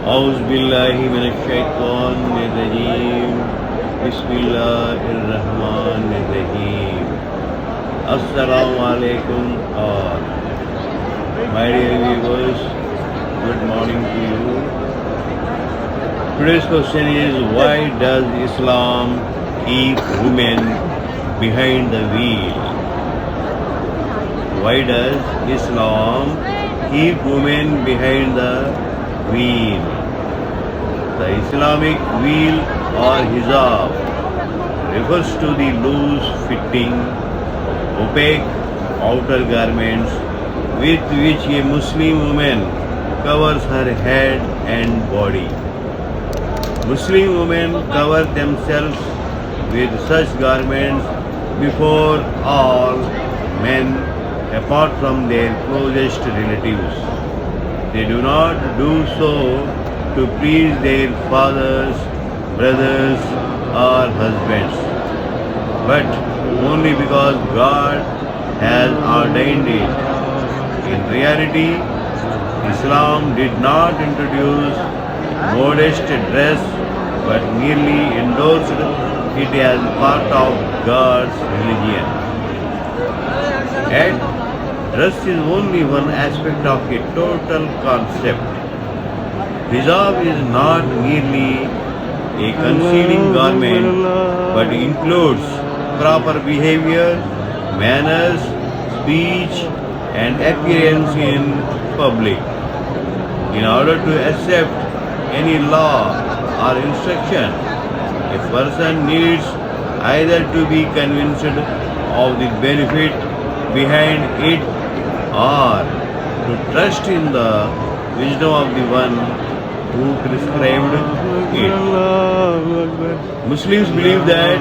أعوذ بالله من الشيطان الرجيم بسم الله الرحمن الرحيم Assalamu alaikum all. My dear viewers, good morning to you. Today's question is, why does Islam keep women behind the wheel? Why does Islam keep women behind the wheel? The Islamic wheel or hijab refers to the loose fitting, opaque outer garments with which a Muslim woman covers her head and body. Muslim women cover themselves with such garments before all men apart from their closest relatives. They do not do so to please their fathers, brothers or husbands, but only because God has ordained it. In reality, Islam did not introduce modest dress but merely endorsed it as part of God's religion. Yet, dress is only one aspect of a total concept. Hijab is not merely a concealing garment but includes proper behavior, manners, speech and appearance in public. In order to accept any law or instruction, a person needs either to be convinced of the benefit behind it or to trust in the wisdom of the one who prescribed it. Muslims believe that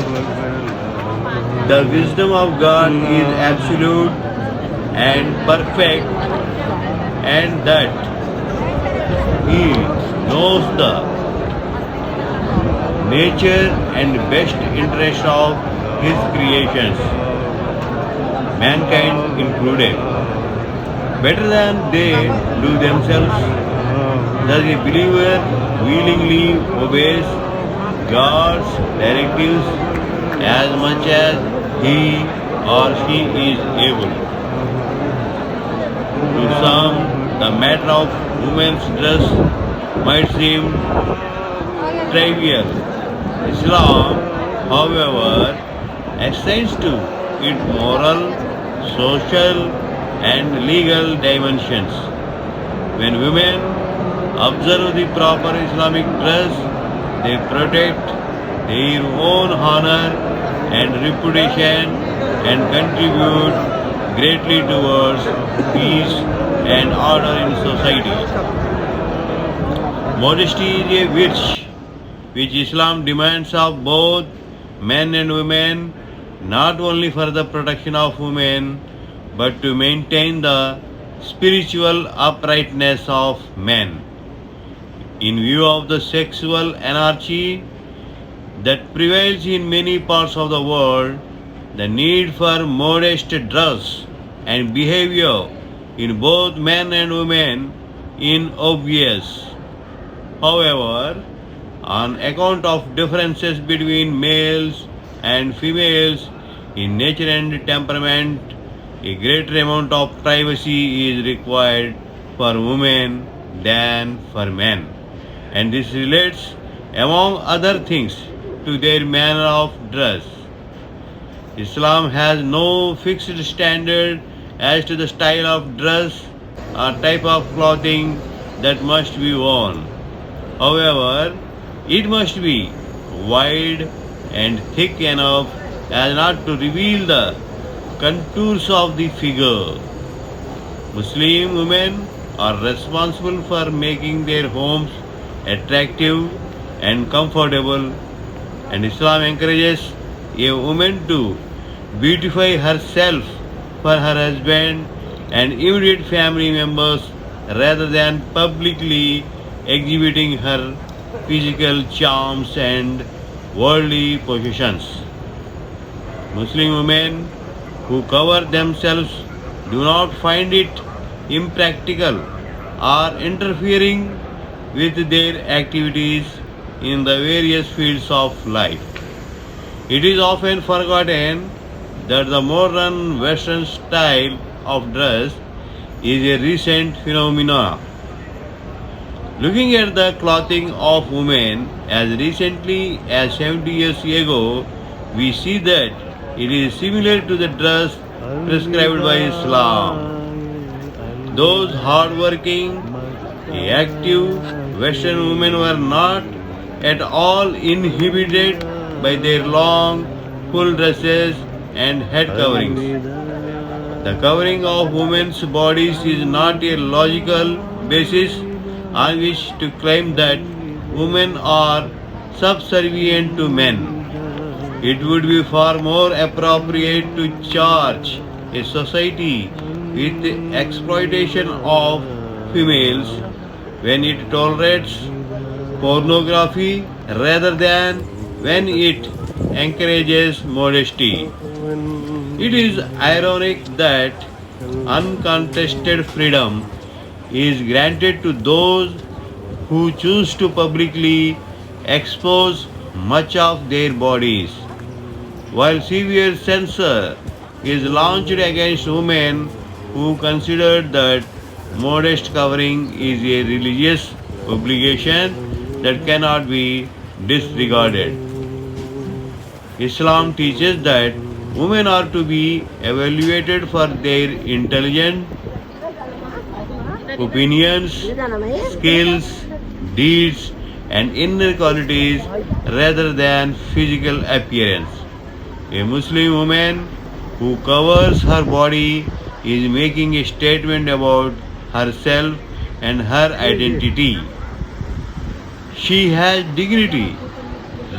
the wisdom of God is absolute and perfect, and that He knows the nature and best interest of His creations, mankind included, better than they do themselves. Thus a believer willingly obeys God's directives as much as he or she is able. To some, the matter of women's dress might seem trivial. Islam, however, assigns to it moral, social and legal dimensions. When women observe the proper Islamic dress, they protect their own honor and reputation and contribute greatly towards peace and order in society. Modesty is a virtue which Islam demands of both men and women, not only for the protection of women, but to maintain the spiritual uprightness of men. In view of the sexual anarchy that prevails in many parts of the world, the need for modest dress and behavior in both men and women is obvious. However, on account of differences between males and females in nature and temperament, a greater amount of privacy is required for women than for men, and this relates, among other things, to their manner of dress. Islam has no fixed standard as to the style of dress or type of clothing that must be worn. However, it must be wide and thick enough as not to reveal the contours of the figure. Muslim women are responsible for making their homes attractive and comfortable, and Islam encourages a woman to beautify herself for her husband and immediate family members rather than publicly exhibiting her physical charms and worldly possessions. Muslim women who cover themselves do not find it impractical or interfering with their activities in the various fields of life. It is often forgotten that the modern Western style of dress is a recent phenomenon. Looking at the clothing of women as recently as 70 years ago, we see that it is similar to the dress prescribed by Islam. Those hard-working, active Western women were not at all inhibited by their long, full dresses and head coverings. The covering of women's bodies is not a logical basis on which to claim that women are subservient to men. It would be far more appropriate to charge a society with the exploitation of females when it tolerates pornography rather than when it encourages modesty. It is ironic that uncontested freedom is granted to those who choose to publicly expose much of their bodies, while severe censure is launched against women who consider that modest covering is a religious obligation that cannot be disregarded. Islam teaches that women are to be evaluated for their intelligence, opinions, skills, deeds, and inner qualities rather than physical appearance. A Muslim woman who covers her body is making a statement about herself and her identity. She has dignity,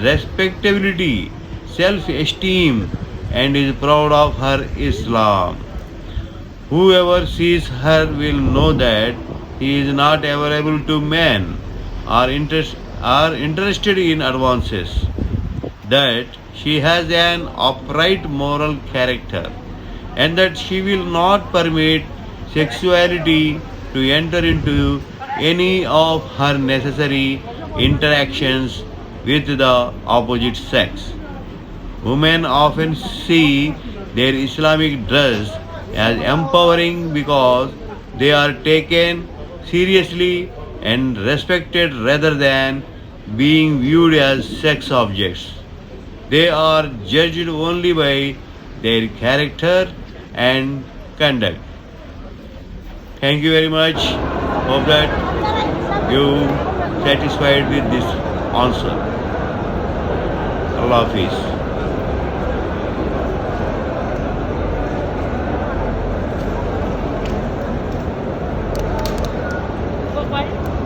respectability, self-esteem, and is proud of her Islam. Whoever sees her will know that he is not available to men are interested in advances, that she has an upright moral character, and that she will not permit sexuality to enter into any of her necessary interactions with the opposite sex. Women often see their Islamic dress as empowering because they are taken seriously and respected rather than being viewed as sex objects. They are judged only by their character and conduct. Thank you very much. Hope that you satisfied with this answer. Allah Hafiz. Bye.